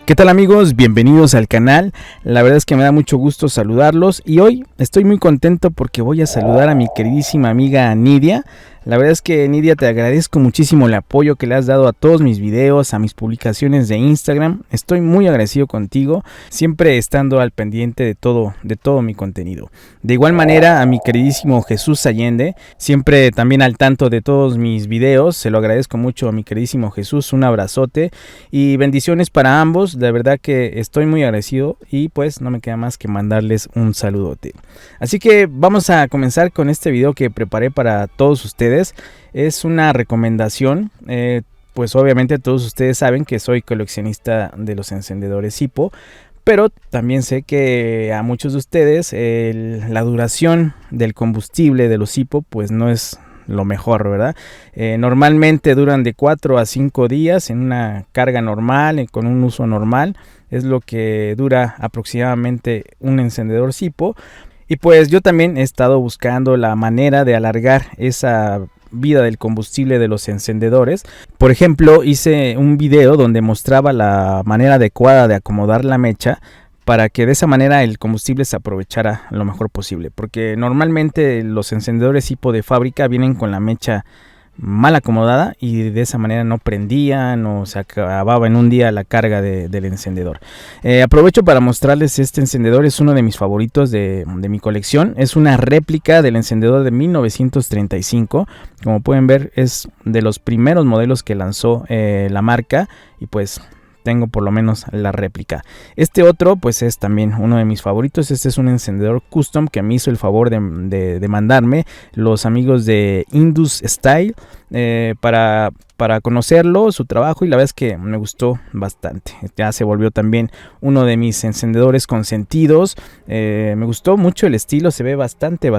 ¿Qué tal amigos? Bienvenidos al canal. La verdad es que me da mucho gusto saludarlos y hoy estoy muy contento porque voy a saludar a mi queridísima amiga Nidia. La verdad es que Nidia, te agradezco muchísimo el apoyo que le has dado a todos mis videos, a mis publicaciones de Instagram. Estoy muy agradecido contigo, siempre estando al pendiente de todo mi contenido. De igual manera a mi queridísimo Jesús Allende, siempre también al tanto de todos mis videos. Se lo agradezco mucho a mi queridísimo Jesús, un abrazote y bendiciones para ambos. De verdad que estoy muy agradecido y pues no me queda más que mandarles un saludote. Así que vamos a comenzar con este video que preparé para todos ustedes. Es una recomendación, pues obviamente todos ustedes saben que soy coleccionista de los encendedores Zippo, pero también sé que a muchos de ustedes la duración del combustible de los Zippo pues no es lo mejor, ¿verdad? Normalmente duran de 4 a 5 días en una carga normal, con un uso normal, es lo que dura aproximadamente un encendedor Zippo. Y pues yo también he estado buscando la manera de alargar esa vida del combustible de los encendedores. Por ejemplo, hice un video donde mostraba la manera adecuada de acomodar la mecha para que de esa manera el combustible se aprovechara lo mejor posible. Porque normalmente los encendedores Zippo de fábrica vienen con la mecha mal acomodada y de esa manera no prendían o se acababa en un día la carga del encendedor. Aprovecho para mostrarles este encendedor, es uno de mis favoritos de mi colección. Es una réplica del encendedor de 1935. Como pueden ver, es de los primeros modelos que lanzó la marca y pues tengo por lo menos la réplica. Este otro pues es también uno de mis favoritos. Este es un encendedor custom que me hizo el favor de mandarme los amigos de Indus Style para conocerlo, su trabajo, y la verdad es que me gustó bastante. Ya se volvió también uno de mis encendedores consentidos. Me gustó mucho el estilo, se ve bastante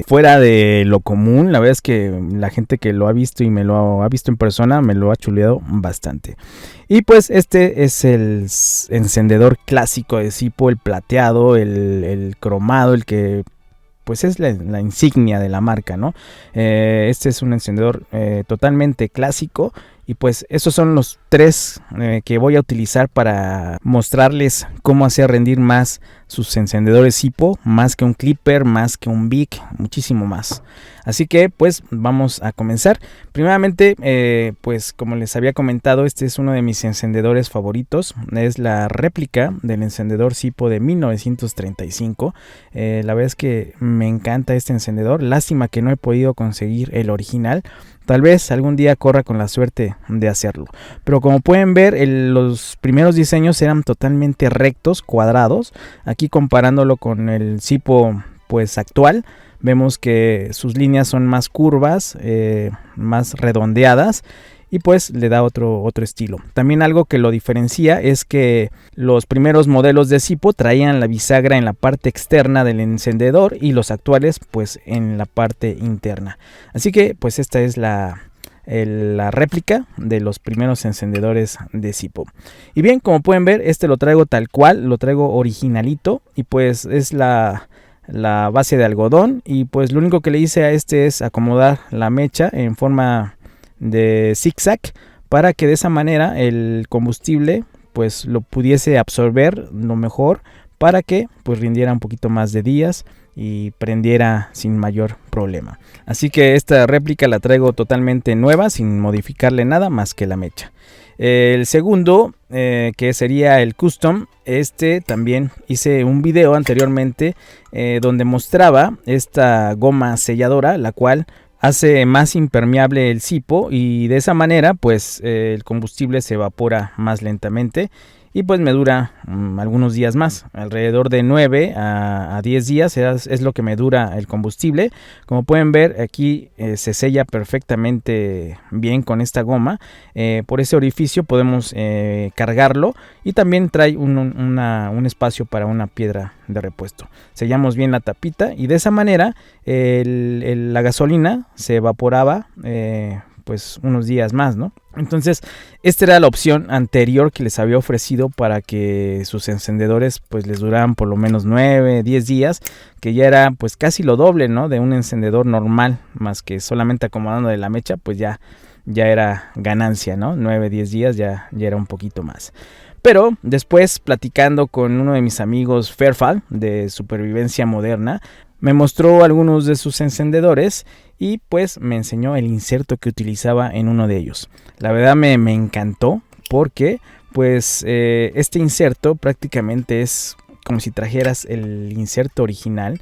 fuera de lo común. La verdad es que la gente que lo ha visto y me lo ha visto en persona me lo ha chuleado bastante. Y pues este es el encendedor clásico de Zippo, el plateado, el cromado, el que pues es la insignia de la marca, ¿no? Este es un encendedor totalmente clásico. Y pues esos son los tres que voy a utilizar para mostrarles cómo hacer rendir más sus encendedores Zippo, más que un clipper, más que un Bic, muchísimo más. Así que pues vamos a comenzar. Primeramente, pues como les había comentado, este es uno de mis encendedores favoritos. Es la réplica del encendedor Zippo de 1935. La verdad es que me encanta este encendedor. Lástima que no he podido conseguir el original. Tal vez algún día corra con la suerte de hacerlo. Pero como pueden ver, los primeros diseños eran totalmente rectos, cuadrados. Aquí comparándolo con el Zippo pues actual, vemos que sus líneas son más curvas, más redondeadas. Y pues le da otro estilo. También algo que lo diferencia es que los primeros modelos de Zippo traían la bisagra en la parte externa del encendedor y los actuales pues en la parte interna. Así que pues esta es la réplica de los primeros encendedores de Zippo. Y bien, como pueden ver, este lo traigo tal cual, lo traigo originalito y pues es la base de algodón. Y pues lo único que le hice a este es acomodar la mecha en forma de zigzag para que de esa manera el combustible pues lo pudiese absorber lo mejor, para que pues rindiera un poquito más de días y prendiera sin mayor problema. Así que esta réplica la traigo totalmente nueva, sin modificarle nada más que la mecha. El segundo, que sería el custom, este también hice un video anteriormente donde mostraba esta goma selladora, la cual hace más impermeable el Zippo y de esa manera pues el combustible se evapora más lentamente y pues me dura algunos días más, alrededor de 9 a 10 días es lo que me dura el combustible. Como pueden ver aquí se sella perfectamente bien con esta goma. Por ese orificio podemos cargarlo y también trae un espacio para una piedra de repuesto. Sellamos bien la tapita y de esa manera la gasolina se evaporaba pues unos días más, ¿no? Entonces esta era la opción anterior que les había ofrecido para que sus encendedores pues les duraran por lo menos 9, 10 días, que ya era pues casi lo doble, ¿no? De un encendedor normal, más que solamente acomodando de la mecha, pues ya ya era ganancia, ¿no? 9, 10 días ya era un poquito más. Pero después, platicando con uno de mis amigos, Fairfall, de Supervivencia Moderna, me mostró algunos de sus encendedores y pues me enseñó el inserto que utilizaba en uno de ellos. La verdad me encantó porque pues este inserto prácticamente es como si trajeras el inserto original.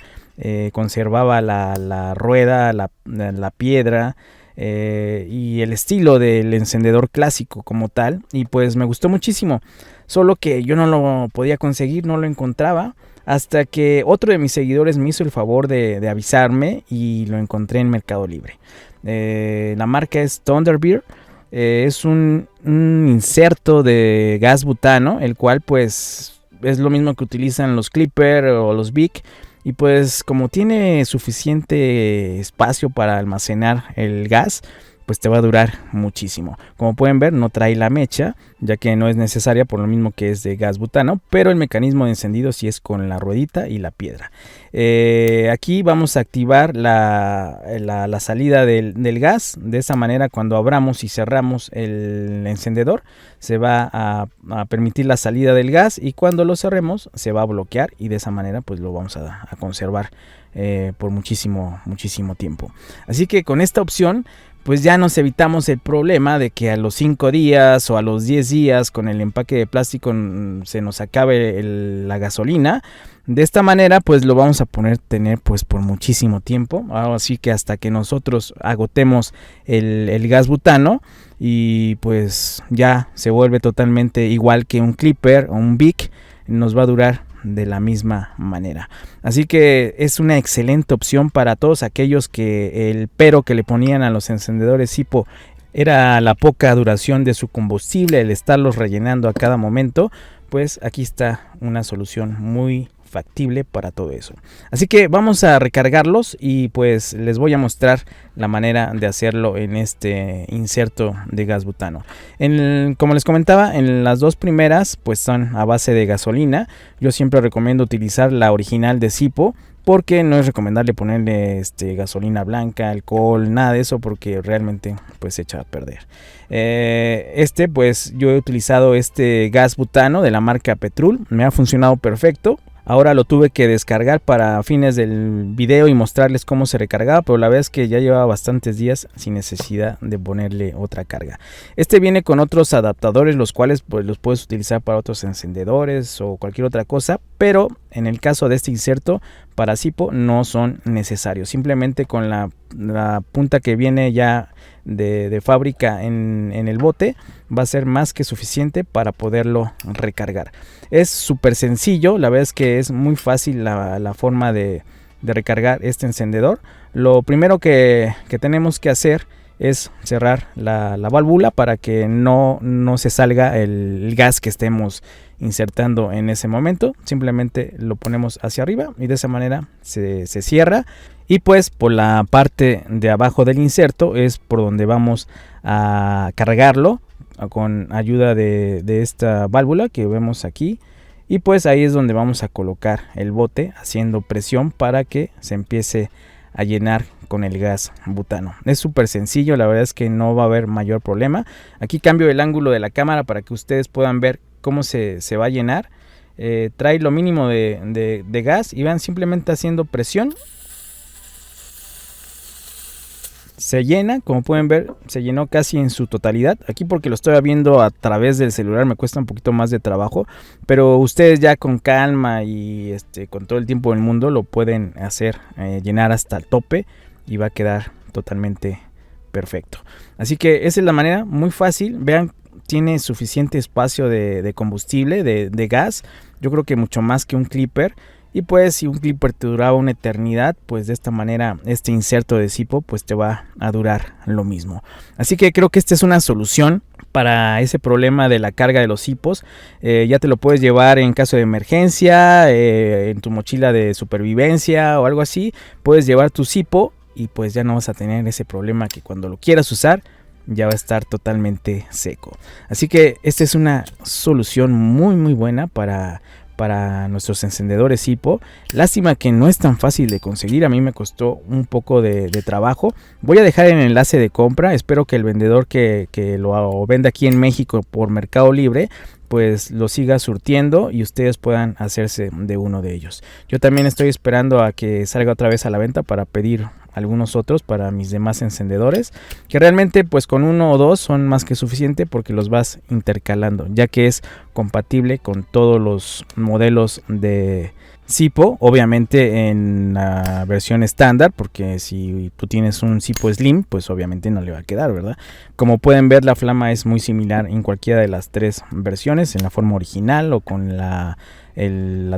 Conservaba la rueda, la piedra y el estilo del encendedor clásico como tal, y pues me gustó muchísimo, solo que yo no lo podía conseguir, no lo encontraba, hasta que otro de mis seguidores me hizo el favor de avisarme y lo encontré en Mercado Libre. La marca es Thunderbird. Es un inserto de gas butano, el cual pues es lo mismo que utilizan los Clipper o los Bic. Y pues como tiene suficiente espacio para almacenar el gas, pues te va a durar muchísimo. Como pueden ver, no trae la mecha, ya que no es necesaria por lo mismo que es de gas butano, pero el mecanismo de encendido sí es con la ruedita y la piedra. Aquí vamos a activar la salida del gas. De esa manera, cuando abramos y cerramos el encendedor, se va a permitir la salida del gas, y cuando lo cerremos se va a bloquear, y de esa manera pues lo vamos a conservar por muchísimo tiempo. Así que con esta opción pues ya nos evitamos el problema de que a los 5 días o a los 10 días con el empaque de plástico se nos acabe la gasolina. De esta manera pues lo vamos a tener pues por muchísimo tiempo, así que hasta que nosotros agotemos el gas butano, y pues ya se vuelve totalmente igual que un Clipper o un Bic, nos va a durar de la misma manera. Así que es una excelente opción para todos aquellos que el pero que le ponían a los encendedores Zippo era la poca duración de su combustible, el estarlos rellenando a cada momento. Pues aquí está una solución muy factible para todo eso. Así que vamos a recargarlos y pues les voy a mostrar la manera de hacerlo en este inserto de gas butano. Como les comentaba, en las dos primeras pues son a base de gasolina. Yo siempre recomiendo utilizar la original de Zippo, porque no es recomendable ponerle gasolina blanca, alcohol, nada de eso, porque realmente pues se echa a perder. Pues yo he utilizado este gas butano de la marca Petrol, me ha funcionado perfecto. Ahora lo tuve que descargar para fines del video y mostrarles cómo se recargaba, pero la verdad es que ya llevaba bastantes días sin necesidad de ponerle otra carga. Viene con otros adaptadores, los cuales pues los puedes utilizar para otros encendedores o cualquier otra cosa, pero en el caso de este inserto para Zippo no son necesarios. Simplemente con la punta que viene ya de fábrica en el bote va a ser más que suficiente para poderlo recargar. Es súper sencillo, la verdad es que es muy fácil la forma de recargar este encendedor. Lo primero que tenemos que hacer es cerrar la válvula para que no se salga el gas que estemos insertando en ese momento. Simplemente lo ponemos hacia arriba y de esa manera se cierra, y pues por la parte de abajo del inserto es por donde vamos a cargarlo con ayuda de esta válvula que vemos aquí, y pues ahí es donde vamos a colocar el bote haciendo presión para que se empiece a llenar con el gas butano. Es súper sencillo, la verdad es que no va a haber mayor problema. Aquí cambio el ángulo de la cámara para que ustedes puedan ver cómo se va a llenar. Trae lo mínimo de gas y van simplemente haciendo presión. Se llena, como pueden ver, se llenó casi en su totalidad. Aquí porque lo estoy viendo a través del celular me cuesta un poquito más de trabajo, pero ustedes ya con calma y con todo el tiempo del mundo lo pueden hacer, llenar hasta el tope, y va a quedar totalmente perfecto. Así que esa es la manera, muy fácil. Vean, tiene suficiente espacio de combustible, de gas. Yo creo que mucho más que un Clipper. Y pues si un Clipper te duraba una eternidad, pues de esta manera este inserto de Zippo pues te va a durar lo mismo. Así que creo que esta es una solución para ese problema de la carga de los Zippos. Ya te lo puedes llevar en caso de emergencia, en tu mochila de supervivencia o algo así. Puedes llevar tu Zippo y pues ya no vas a tener ese problema que cuando lo quieras usar ya va a estar totalmente seco. Así que esta es una solución muy buena para para nuestros encendedores Zippo. Lástima que no es tan fácil de conseguir, a mí me costó un poco de trabajo. Voy a dejar el enlace de compra, espero que el vendedor que lo venda aquí en México por Mercado Libre pues lo siga surtiendo y ustedes puedan hacerse de uno de ellos. Yo también estoy esperando a que salga otra vez a la venta para pedir algunos otros para mis demás encendedores, que realmente pues con uno o dos son más que suficiente porque los vas intercalando, ya que es compatible con todos los modelos de Zippo, obviamente en la versión estándar, porque si tú tienes un Zippo Slim, pues obviamente no le va a quedar, ¿verdad? Como pueden ver, la flama es muy similar en cualquiera de las tres versiones, en la forma original o con la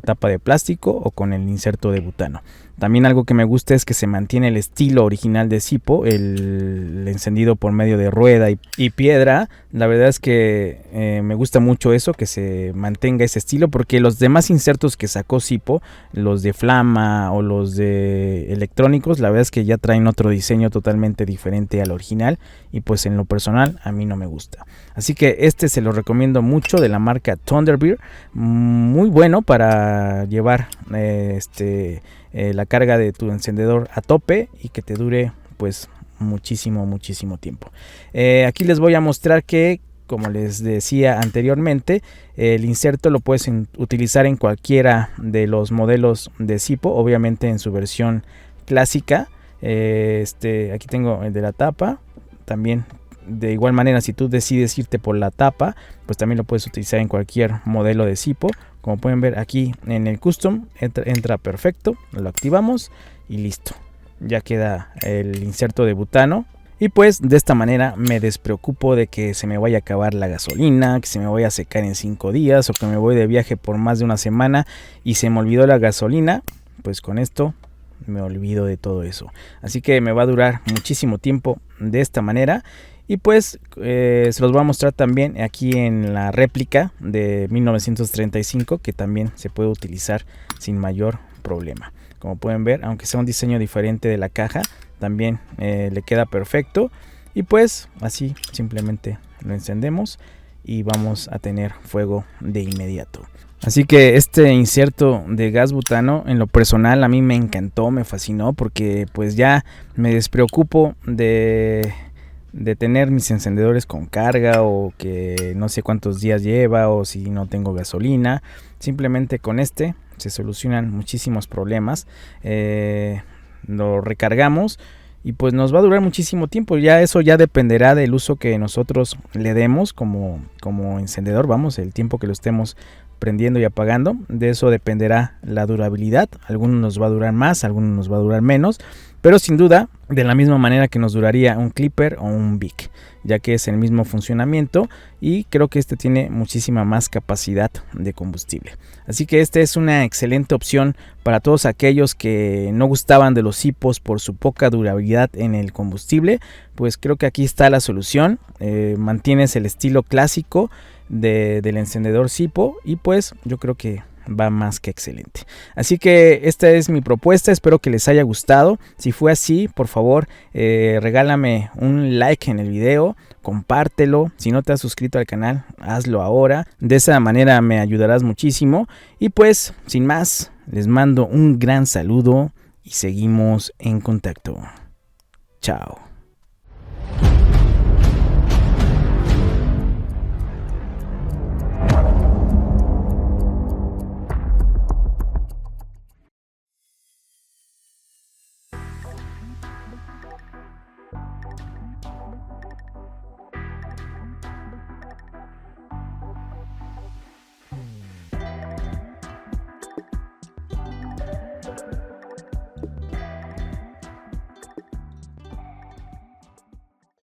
tapa de plástico o con el inserto de butano. También algo que me gusta es que se mantiene el estilo original de Zippo, el encendido por medio de rueda y piedra. La verdad es que me gusta mucho eso, que se mantenga ese estilo, porque los demás insertos que sacó Zippo, los de flama o los de electrónicos, la verdad es que ya traen otro diseño totalmente diferente al original y pues en lo personal a mí no me gusta. Así que este se lo recomiendo mucho, de la marca Thunderbird, muy bueno para llevar la carga de tu encendedor a tope y que te dure pues muchísimo tiempo. Aquí les voy a mostrar que, como les decía anteriormente, el inserto lo puedes utilizar en cualquiera de los modelos de Zippo, obviamente en su versión clásica. Aquí tengo el de la tapa. También de igual manera, si tú decides irte por la tapa, pues también lo puedes utilizar en cualquier modelo de Zippo. Como pueden ver aquí en el custom entra perfecto, lo activamos y listo, ya queda el inserto de butano. Y pues de esta manera me despreocupo de que se me vaya a acabar la gasolina, que se me vaya a secar en 5 días o que me voy de viaje por más de una semana y se me olvidó la gasolina. Pues con esto me olvido de todo eso, así que me va a durar muchísimo tiempo de esta manera. Y pues se los voy a mostrar también aquí en la réplica de 1935, que también se puede utilizar sin mayor problema. Como pueden ver, aunque sea un diseño diferente de la caja, también le queda perfecto. Y pues así simplemente lo encendemos y vamos a tener fuego de inmediato. Así que este inserto de gas butano, en lo personal a mí me encantó, me fascinó, porque pues ya me despreocupo de tener mis encendedores con carga o que no sé cuántos días lleva o si no tengo gasolina. Simplemente con este se solucionan muchísimos problemas. Lo recargamos y pues nos va a durar muchísimo tiempo. Ya eso ya dependerá del uso que nosotros le demos como encendedor, vamos, el tiempo que lo estemos prendiendo y apagando. De eso dependerá la durabilidad. Algunos nos va a durar más, algunos nos va a durar menos, pero sin duda de la misma manera que nos duraría un Clipper o un Bic, ya que es el mismo funcionamiento y creo que este tiene muchísima más capacidad de combustible. Así que esta es una excelente opción para todos aquellos que no gustaban de los Zippos por su poca durabilidad en el combustible. Pues creo que aquí está la solución. Mantienes el estilo clásico del encendedor Zippo y pues yo creo que va más que excelente. Así que esta es mi propuesta, espero que les haya gustado. Si fue así, por favor regálame un like en el video, compártelo. Si no te has suscrito al canal, hazlo ahora, de esa manera me ayudarás muchísimo. Y pues sin más, les mando un gran saludo y seguimos en contacto. Chao.